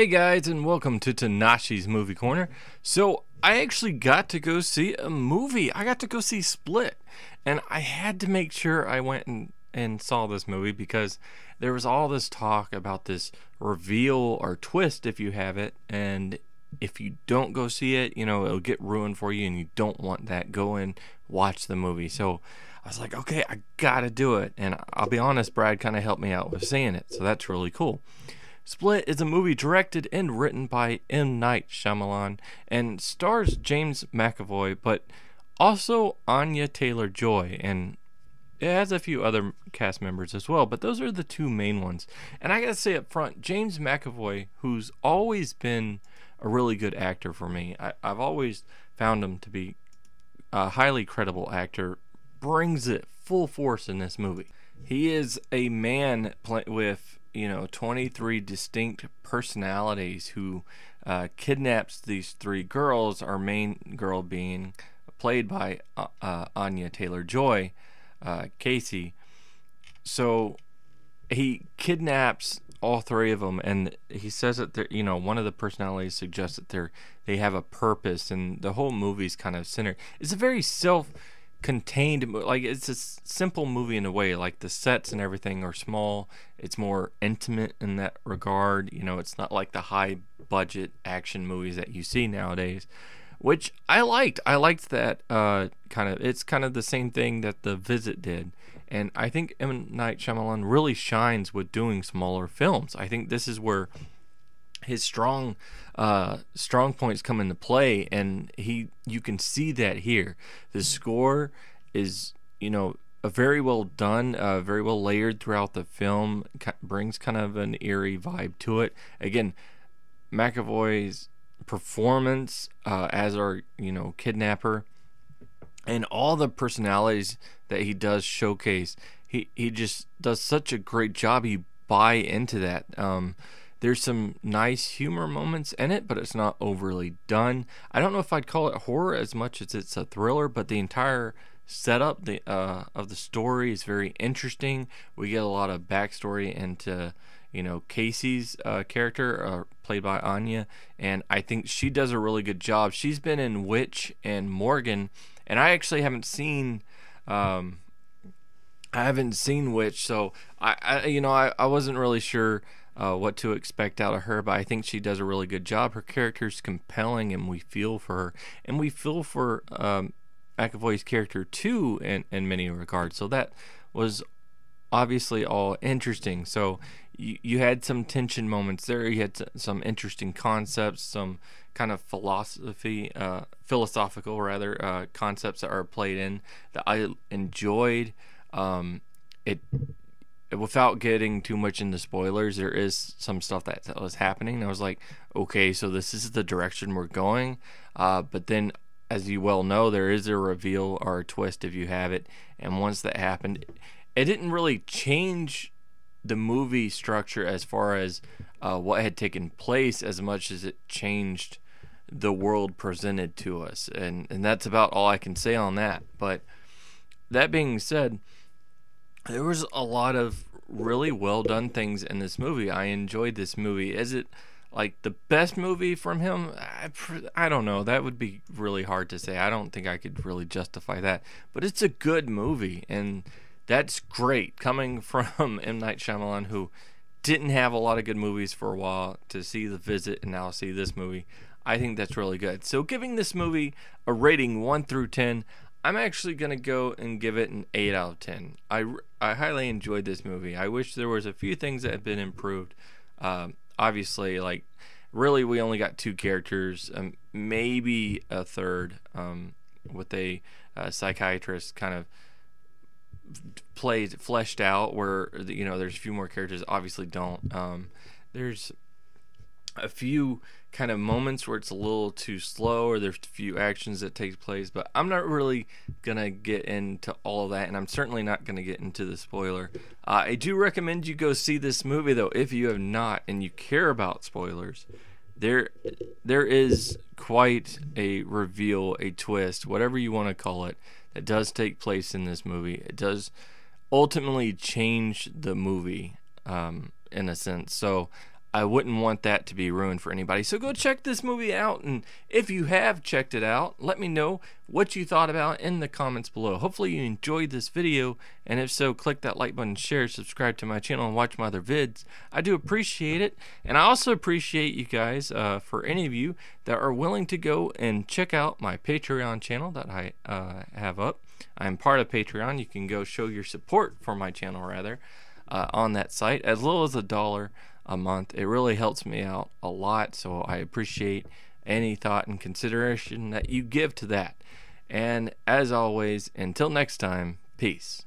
Hey guys, and welcome to Tnashi's Movie Corner. So, I actually got to go see a movie. I got to go see Split. And I had to make sure I went and saw this movie because there was all this talk about this reveal or twist if you have it. And if you don't go see it, it'll get ruined for you and you don't want that. Go and watch the movie. So, I was like, okay, I gotta do it. And I'll be honest, Brad kind of helped me out with seeing it. So, that's really cool. Split is a movie directed and written by M. Night Shyamalan and stars James McAvoy, but also Anya Taylor-Joy, and it has a few other cast members as well, but those are the two main ones. And I gotta say up front, James McAvoy, who's always been a really good actor for me, I've always found him to be a highly credible actor, brings it full force in this movie. He is a man with 23 distinct personalities who kidnaps these three girls, our main girl being played by Anya Taylor-Joy, Casey. So he kidnaps all three of them, and he says that one of the personalities suggests that they have a purpose, and the whole movie's kind of centered. It's a very contained, like, it's a simple movie in a way. Like, the sets and everything are small. It's more intimate in that regard. It's not like the high budget action movies that you see nowadays, which I liked that. It's kind of the same thing that The Visit did, and I think M. Night Shyamalan really shines with doing smaller films. I think this is where his strong points come into play, and you can see that here. The score is a very well done, very well layered throughout the film, brings kind of an eerie vibe to it. Again, McAvoy's performance as our kidnapper, and all the personalities that he does showcase, he just does such a great job. You buy into that. There's some nice humor moments in it, but it's not overly done. I don't know if I'd call it horror as much as it's a thriller, but the entire setup of the story is very interesting. We get a lot of backstory into Casey's character, played by Anya, and I think she does a really good job. She's been in Witch and Morgan, and I actually haven't seen Witch, so I wasn't really sure what to expect out of her, but I think she does a really good job. Her character's compelling, and we feel for her, and we feel for McAvoy's character too, in many regards. So that was obviously all interesting. So you had some tension moments there. You had some interesting concepts, some kind of philosophical concepts that are played in that I enjoyed. It Without getting too much into spoilers, there is some stuff that was happening. I was like, okay, so this is the direction we're going. But then, as you well know, there is a reveal or a twist if you have it. And once that happened, it didn't really change the movie structure as far as what had taken place as much as it changed the world presented to us. And that's about all I can say on that. But that being said, there was a lot of really well done things in this movie. I enjoyed this movie. Is it like the best movie from him? I don't know. That would be really hard to say. I don't think I could really justify that. But it's a good movie, and that's great coming from M. Night Shyamalan, who didn't have a lot of good movies for a while, to see The Visit and now see this movie. I think that's really good. So giving this movie a rating 1 through 10, I'm actually going to go and give it an 8 out of 10. I highly enjoyed this movie. I wish there was a few things that had been improved. Obviously, like, really we only got two characters, maybe a third, with a psychiatrist kind of fleshed out, where there's a few more characters obviously don't. There's a few kind of moments where it's a little too slow, or there's a few actions that take place, but I'm not really gonna get into all of that, and I'm certainly not gonna get into the spoiler. I do recommend you go see this movie, though, if you have not and you care about spoilers. There is quite a reveal, a twist, whatever you want to call it, that does take place in this movie. It does ultimately change the movie, in a sense. So I wouldn't want that to be ruined for anybody. So go check this movie out, and if you have checked it out, let me know what you thought about in the comments below. Hopefully you enjoyed this video, and if so, click that like button, share, subscribe to my channel, and watch my other vids. I do appreciate it, and I also appreciate you guys, for any of you that are willing to go and check out my Patreon channel that I have up. I'm part of Patreon. You can go show your support for my channel, rather, on that site, as little as $1 a month. It really helps me out a lot, so I appreciate any thought and consideration that you give to that. And as always, until next time, peace.